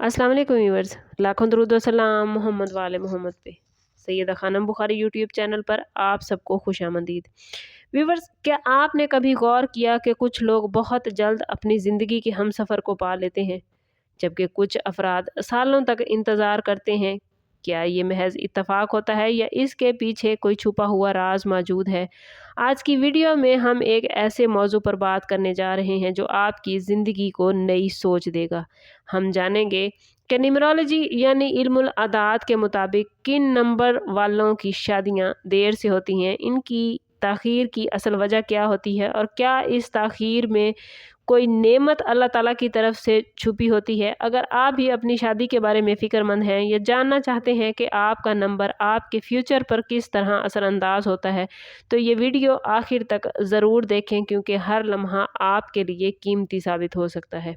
अस्सलाम वालेकुम व्यूअर्स, लाखों दरूद व सलाम मोहम्मद वाले मोहम्मद पे। सैयदा खानम बुखारी यूट्यूब चैनल पर आप सबको खुशामदीद। व्यूअर्स, क्या आपने कभी गौर किया कि कुछ लोग बहुत जल्द अपनी ज़िंदगी के हमसफ़र को पा लेते हैं, जबकि कुछ अफराद सालों तक इंतज़ार करते हैं? क्या ये महज इत्तेफाक होता है या इसके पीछे कोई छुपा हुआ राज मौजूद है? आज की वीडियो में हम एक ऐसे मौजू पर बात करने जा रहे हैं जो आपकी ज़िंदगी को नई सोच देगा। हम जानेंगे कि न्यूमरोलॉजी यानी इल्मुल अदाद के मुताबिक किन नंबर वालों की शादियां देर से होती हैं, इनकी ताख़ीर की असल वजह क्या होती है और क्या इस ताख़ीर में कोई नेमत अल्लाह ताला की तरफ से छुपी होती है। अगर आप भी अपनी शादी के बारे में फ़िक्रमंद हैं या जानना चाहते हैं कि आपका नंबर आपके फ्यूचर पर किस तरह असरअंदाज होता है, तो ये वीडियो आखिर तक ज़रूर देखें, क्योंकि हर लम्हा आपके लिए कीमती साबित हो सकता है।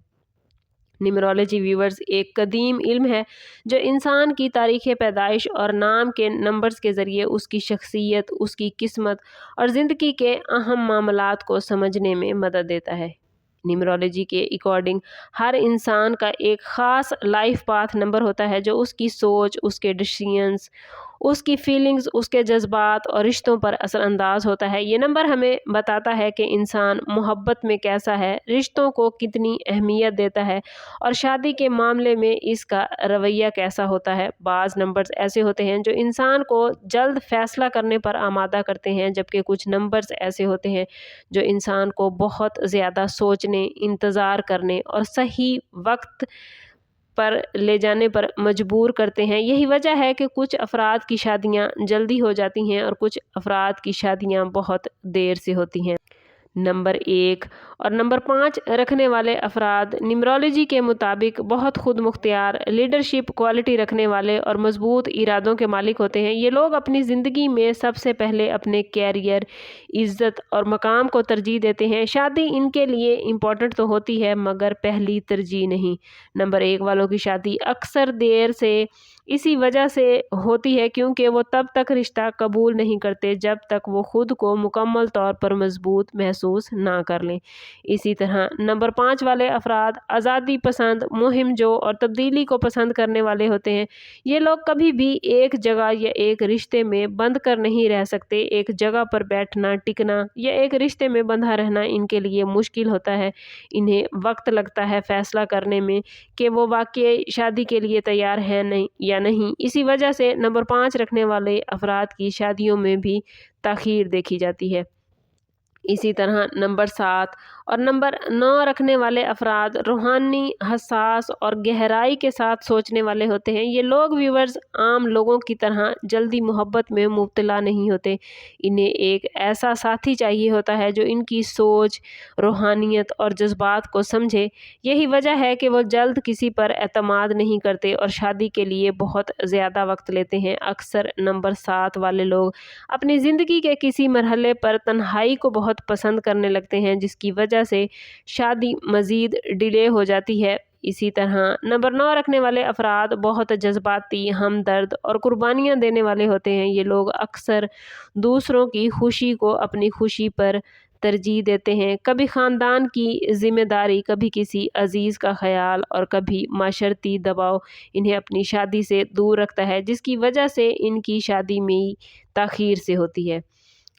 न्यूमरोलॉजी व्यूअर्स एक कदीम इल्म है जो इंसान की तारीख़ पैदाइश और नाम के नंबर्स के ज़रिए उसकी शख्सियत, उसकी किस्मत और ज़िंदगी के अहम मामलात को समझने में मदद देता है। न्यूमरोलॉजी के अकॉर्डिंग हर इंसान का एक ख़ास लाइफ पाथ नंबर होता है जो उसकी सोच, उसके डिसीजंस, उसकी फीलिंग्स, उसके जज्बात और रिश्तों पर असरअंदाज होता है। ये नंबर हमें बताता है कि इंसान मोहब्बत में कैसा है, रिश्तों को कितनी अहमियत देता है और शादी के मामले में इसका रवैया कैसा होता है। बाज़ नंबर्स ऐसे होते हैं जो इंसान को जल्द फैसला करने पर आमादा करते हैं, जबकि कुछ नंबर्स ऐसे होते हैं जो इंसान को बहुत ज़्यादा सोचने, इंतज़ार करने और सही वक्त पर ले जाने पर मजबूर करते हैं। यही वजह है कि कुछ अफराद की शादियां जल्दी हो जाती हैं और कुछ अफराद की शादियां बहुत देर से होती हैं। नंबर 1 और नंबर 5 रखने वाले अफराद न्यूमरोलॉजी के मुताबिक बहुत खुद मुख्तियार, लीडरशिप क्वालिटी रखने वाले और मजबूत इरादों के मालिक होते हैं। ये लोग अपनी ज़िंदगी में सबसे पहले अपने कैरियर, इज़्ज़त और मकाम को तरजीह देते हैं। शादी इनके लिए इम्पोर्टेंट तो होती है, मगर पहली तरजीह नहीं। नंबर 1 वालों की शादी अक्सर देर से इसी वजह से होती है क्योंकि वो तब तक रिश्ता कबूल नहीं करते जब तक वो खुद को मुकम्मल तौर पर मजबूत महसूस ना कर लें। इसी तरह नंबर 5 वाले अफराद आज़ादी पसंद, मुहिम-जो और तब्दीली को पसंद करने वाले होते हैं। ये लोग कभी भी एक जगह या एक रिश्ते में बंध कर नहीं रह सकते। एक जगह पर बैठना, टिकना या एक रिश्ते में बंधा रहना इनके लिए मुश्किल होता है। इन्हें वक्त लगता है फैसला करने में कि वो वाकई शादी के लिए तैयार हैं नहीं। इसी वजह से नंबर 5 रखने वाले अफराद की शादियों में भी ताख़ीर देखी जाती है। इसी तरह नंबर 7 और नंबर 9 रखने वाले अफराद रूहानी, हसास और गहराई के साथ सोचने वाले होते हैं। ये लोग व्यूअर्स आम लोगों की तरह जल्दी मोहब्बत में मुब्तला नहीं होते। इन्हें एक ऐसा साथी चाहिए होता है जो इनकी सोच, रूहानियत और जज्बात को समझे। यही वजह है कि वो जल्द किसी पर एतमाद नहीं करते और शादी के लिए बहुत ज़्यादा वक्त लेते हैं। अक्सर नंबर 7 वाले लोग अपनी ज़िंदगी के किसी मरहले पर तन्हाई को बहुत पसंद करने लगते हैं, जिसकी वजह से शादी मज़ीद डिले हो जाती है। इसी तरह नंबर 9 रखने वाले अफराद बहुत जज्बाती, हमदर्द और कुर्बानियाँ देने वाले होते हैं। ये लोग अक्सर दूसरों की खुशी को अपनी खुशी पर तरजीह देते हैं। कभी ख़ानदान की ज़िम्मेदारी, कभी किसी अज़ीज़ का ख़याल और कभी माशरती दबाव इन्हें अपनी शादी से दूर रखता है, जिसकी वजह से इनकी शादी में ताख़ीर से होती है।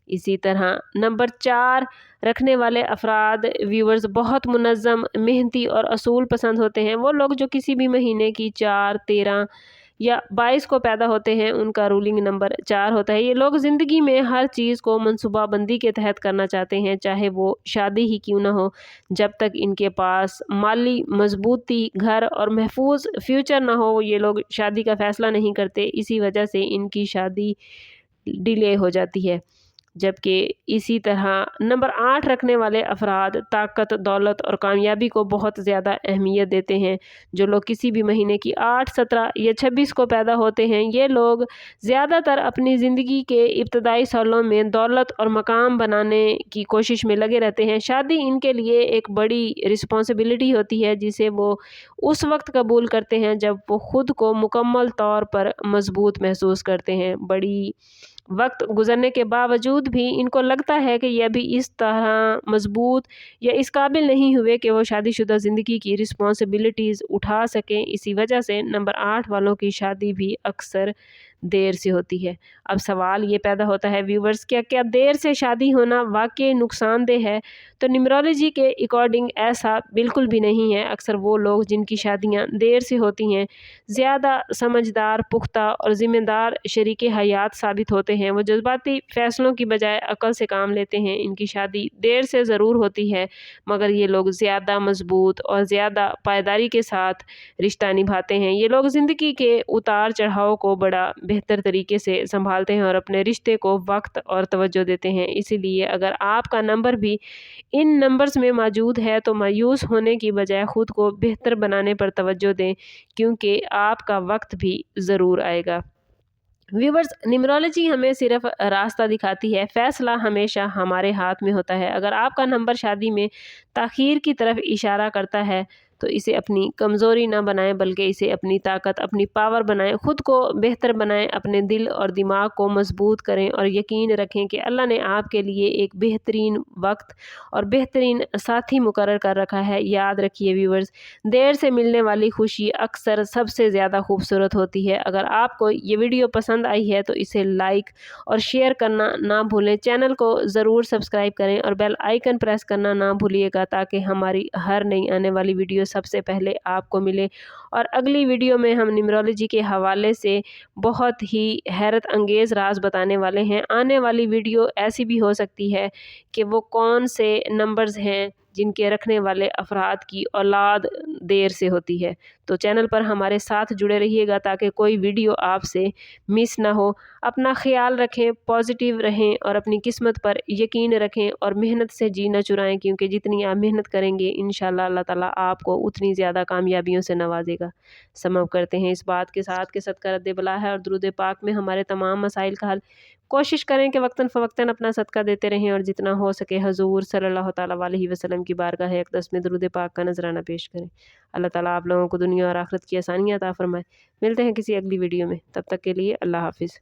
इसी तरह नंबर 4 रखने वाले अफराद व्यूअर्स बहुत मुनज़्ज़म, मेहनती और असूल पसंद होते हैं। वो लोग जो किसी भी महीने की 4, 13 या 22 को पैदा होते हैं, उनका रूलिंग नंबर 4 होता है। ये लोग ज़िंदगी में हर चीज़ को मनसूबाबंदी के तहत करना चाहते हैं, चाहे वो शादी ही क्यों ना हो। जब तक इनके पास माली मजबूती, घर और महफूज फ्यूचर ना हो, ये लोग शादी का फ़ैसला नहीं करते। इसी वजह से इनकी शादी डिले हो जाती है। जबकि इसी तरह नंबर 8 रखने वाले अफराद ताकत, दौलत और कामयाबी को बहुत ज़्यादा अहमियत देते हैं। जो लोग किसी भी महीने की 8, 17 या 26 को पैदा होते हैं, ये लोग ज़्यादातर अपनी ज़िंदगी के इब्तदाई सालों में दौलत और मकाम बनाने की कोशिश में लगे रहते हैं। शादी इनके लिए एक बड़ी रिस्पॉन्सिबिलिटी होती है, जिसे वो उस वक्त कबूल करते हैं जब वो खुद को मुकम्मल तौर पर मजबूत महसूस करते हैं। बड़ी वक्त गुजरने के बावजूद भी इनको लगता है कि ये अभी इस तरह मजबूत या इस काबिल नहीं हुए कि वो शादीशुदा ज़िंदगी की रिस्पॉन्सिबिलिटीज़ उठा सकें। इसी वजह से नंबर 8 वालों की शादी भी अक्सर देर से होती है। अब सवाल ये पैदा होता है व्यूवर्स, क्या क्या देर से शादी होना वाकई नुकसानदेह है? तो न्यूमरोलॉजी के अकॉर्डिंग ऐसा बिल्कुल भी नहीं है। अक्सर वो लोग जिनकी शादियां देर से होती हैं ज़्यादा समझदार, पुख्ता और ज़िम्मेदार शरीके हयात साबित होते हैं। वो जज्बाती फ़ैसलों की बजाय अक़ल से काम लेते हैं। इनकी शादी देर से ज़रूर होती है, मगर ये लोग ज़्यादा मज़बूत और ज़्यादा पायदारी के साथ रिश्ता निभाते हैं। ये लोग ज़िंदगी के उतार चढ़ाव को बड़ा बेहतर तरीके से संभालते हैं और अपने रिश्ते को वक्त और तवज्जो देते हैं। इसीलिए अगर आपका नंबर भी इन नंबर्स में मौजूद है तो मायूस होने की बजाय ख़ुद को बेहतर बनाने पर तवज्जो दें, क्योंकि आपका वक्त भी ज़रूर आएगा। व्यूवर्स, न्यूमरोलॉजी हमें सिर्फ रास्ता दिखाती है, फ़ैसला हमेशा हमारे हाथ में होता है। अगर आपका नंबर शादी में ताख़ीर की तरफ इशारा करता है तो इसे अपनी कमज़ोरी ना बनाएं, बल्कि इसे अपनी ताकत, अपनी पावर बनाएं। ख़ुद को बेहतर बनाएं, अपने दिल और दिमाग को मजबूत करें और यकीन रखें कि अल्लाह ने आपके लिए एक बेहतरीन वक्त और बेहतरीन साथी मुकर्रर कर रखा है। याद रखिए व्यूवर्स, देर से मिलने वाली खुशी अक्सर सबसे ज़्यादा खूबसूरत होती है। अगर आपको ये वीडियो पसंद आई है तो इसे लाइक और शेयर करना ना भूलें। चैनल को ज़रूर सब्सक्राइब करें और बेल आइकन प्रेस करना ना भूलिएगा, ताकि हमारी हर नई आने वाली वीडियो सबसे पहले आपको मिले। और अगली वीडियो में हम न्यूमरोलॉजी के हवाले से बहुत ही हैरत अंगेज़ राज बताने वाले हैं। आने वाली वीडियो ऐसी भी हो सकती है कि वो कौन से नंबर्स हैं जिनके रखने वाले अफराद की औलाद देर से होती है। तो चैनल पर हमारे साथ जुड़े रहिएगा ताकि कोई वीडियो आपसे मिस ना हो। अपना ख्याल रखें, पॉजिटिव रहें और अपनी किस्मत पर यकीन रखें और मेहनत से जी न चुराएं, क्योंकि जितनी आप मेहनत करेंगे इंशाल्लाह अल्लाह ताला आपको उतनी ज़्यादा कामयाबियों से नवाजेगा। समाप्त करते हैं इस बात के साथ कि सदका रद्द बला है और दुरूद पाक में हमारे तमाम मसाइल का हल। कोशिश करें कि वक्तन फ़वक्तन अपना सदका देते रहें और जितना हो सके हजूर सल्लल्लाहु ताला अलैहि वसल्लम की बारगाह अक़दस में दुरूद पाक का नजराना पेश करें। अल्लाह ताला आप लोगों को दुनिया और आखिरत की आसानियाँ अता फरमाए। मिलते हैं किसी अगली वीडियो में, तब तक के लिए अल्लाह हाफ़िज़।